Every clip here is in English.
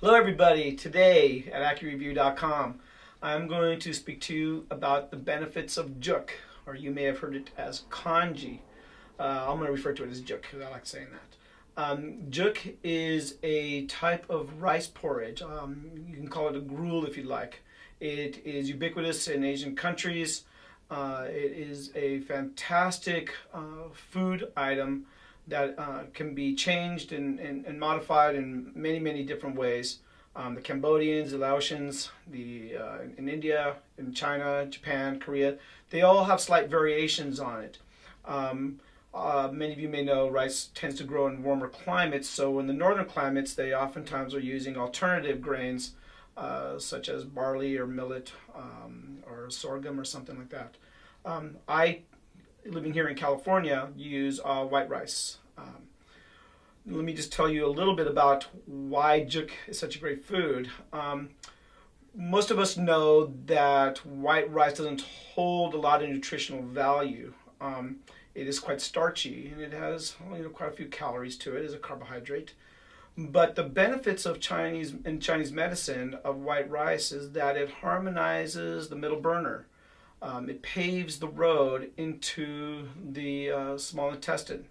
Hello everybody, today at AccuReview.com I'm going to speak to you about the benefits of Jook, or you may have heard it as congee. I'm going to refer to it as Jook because I like saying that. Jook is a type of rice porridge. You can call it a gruel if you'd like. It is ubiquitous in Asian countries. It is a fantastic food item that can be changed and modified in many different ways. The Cambodians, the Laotians, in India, in China, Japan, Korea, they all have slight variations on it. Many of you may know rice tends to grow in warmer climates, so in the northern climates they oftentimes are using alternative grains such as barley or millet or sorghum or something like that. I, living here in California, use white rice. Let me just tell you a little bit about why Jook is such a great food. Most of us know that white rice doesn't hold a lot of nutritional value. It is quite starchy and it has quite a few calories to it as a carbohydrate. But the benefits of Chinese medicine of white rice is that it harmonizes the middle burner. It paves the road into the small intestine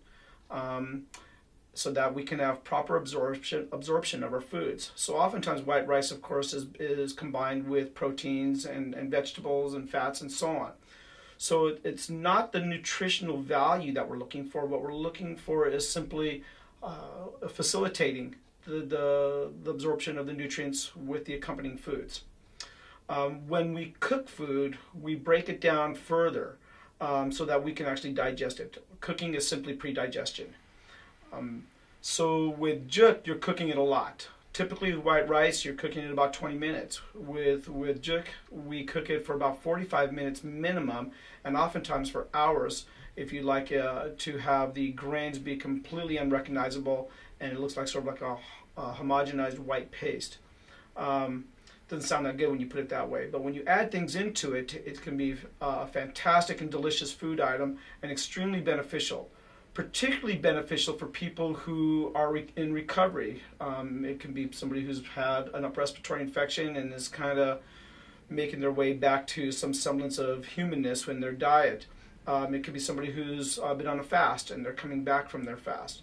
so that we can have proper absorption of our foods. So oftentimes white rice, of course, is combined with proteins and vegetables and fats and so on. So it's not the nutritional value that we're looking for. What we're looking for is simply facilitating the absorption of the nutrients with the accompanying foods. When we cook food, we break it down further so that we can actually digest it. Cooking is simply pre-digestion. So with Jook, you're cooking it a lot. Typically with white rice, you're cooking it about 20 minutes. With Jook, we cook it for about 45 minutes minimum, and oftentimes for hours if you'd like to have the grains be completely unrecognizable and it looks like sort of like a homogenized white paste. Doesn't sound that good when you put it that way, but when you add things into it, it can be a fantastic and delicious food item and extremely beneficial. Particularly beneficial for people who are in recovery. It can be somebody who's had an upper respiratory infection and is kind of making their way back to some semblance of humanness in their diet. It could be somebody who's been on a fast and they're coming back from their fast.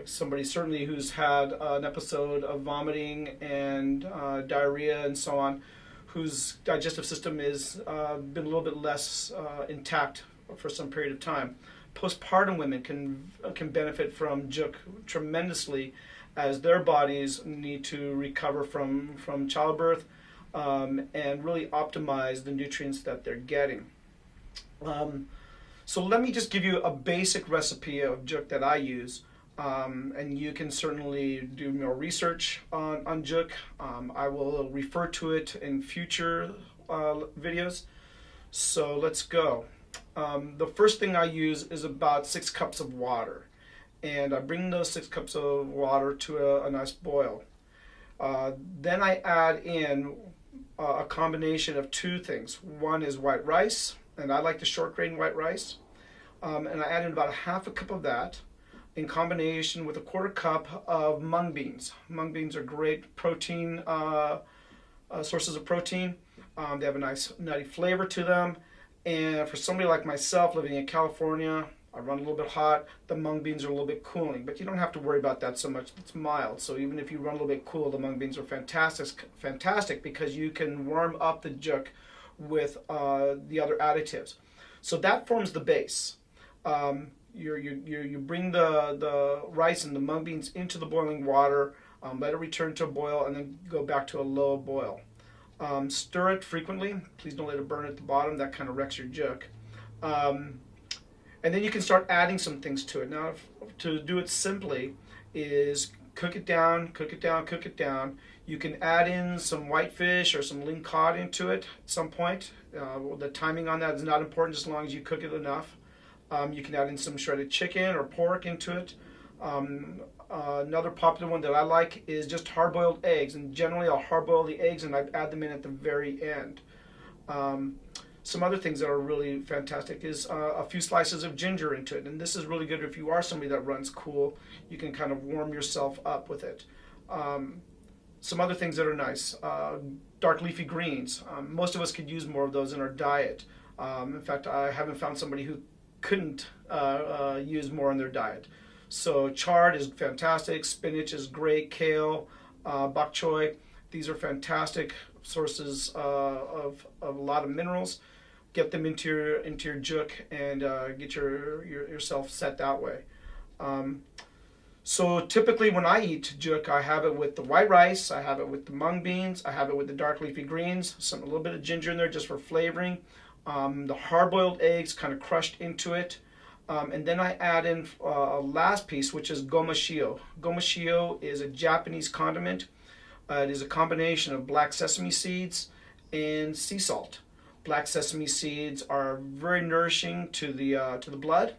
Somebody certainly who's had an episode of vomiting and diarrhea and so on, whose digestive system has been a little bit less intact for some period of time. Postpartum women can benefit from Jook tremendously as their bodies need to recover from childbirth and really optimize the nutrients that they're getting. So let me just give you a basic recipe of Jook that I use. And you can certainly do more research on Jook. I will refer to it in future videos. So let's go. The first thing I use is about 6 cups of water. And I bring those 6 cups of water to a nice boil. Then I add in a combination of 2 things. One is white rice, and I like the short grain white rice. And I add in about 1/2 cup of that in combination with 1/4 cup of mung beans. Mung beans are great protein sources of protein. They have a nice nutty flavor to them. And for somebody like myself living in California, I run a little bit hot, the mung beans are a little bit cooling, but you don't have to worry about that so much. It's mild. So even if you run a little bit cool, the mung beans are fantastic because you can warm up the Jook with the other additives. So that forms the base. You bring the rice and the mung beans into the boiling water, let it return to a boil, and then go back to a low boil. Stir it frequently. Please don't let it burn at the bottom. That kind of wrecks your Jook. And then you can start adding some things to it. Now, to do it simply is cook it down, cook it down, cook it down. You can add in some whitefish or some lean cod into it at some point. The timing on that is not important as long as you cook it enough. You can add in some shredded chicken or pork into it. Another popular one that I like is just hard-boiled eggs, and generally I'll hard-boil the eggs and I add them in at the very end. Some other things that are really fantastic is a few slices of ginger into it, and this is really good if you are somebody that runs cool. You can kind of warm yourself up with it. some other things that are nice. Dark leafy greens. Most of us could use more of those in our diet. In fact, I haven't found somebody who couldn't use more in their diet. So chard is fantastic. Spinach is great. Kale, bok choy. These are fantastic sources of a lot of minerals. Get them into your Jook and get yourself set that way. So typically when I eat Jook, I have it with the white rice, I have it with the mung beans, I have it with the dark leafy greens, a little bit of ginger in there just for flavoring, the hard-boiled eggs kind of crushed into it, and then I add in a last piece, which is gomashio. Gomashio is a Japanese condiment. It is a combination of black sesame seeds and sea salt. Black sesame seeds are very nourishing to the blood.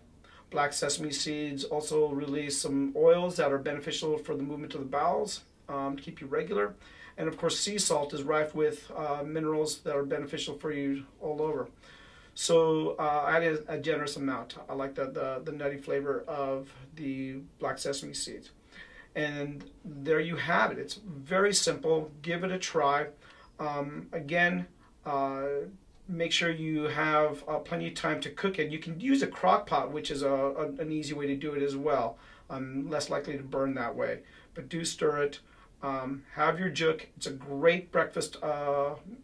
Black sesame seeds also release some oils that are beneficial for the movement of the bowels, to keep you regular. And of course, sea salt is rife with minerals that are beneficial for you all over. So I add a generous amount. I like the nutty flavor of the black sesame seeds. And there you have it. It's very simple. Give it a try. Again, make sure you have plenty of time to cook it. You can use a crock pot, which is an easy way to do it as well. Less likely to burn that way. But do stir it. Have your Jook. It's a great breakfast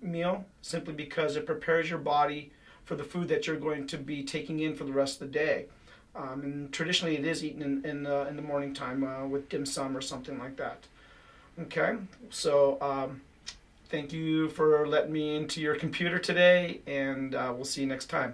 meal simply because it prepares your body for the food that you're going to be taking in for the rest of the day. And traditionally it is eaten in the morning time with dim sum or something like that. Okay, so thank you for letting me into your computer today, and we'll see you next time.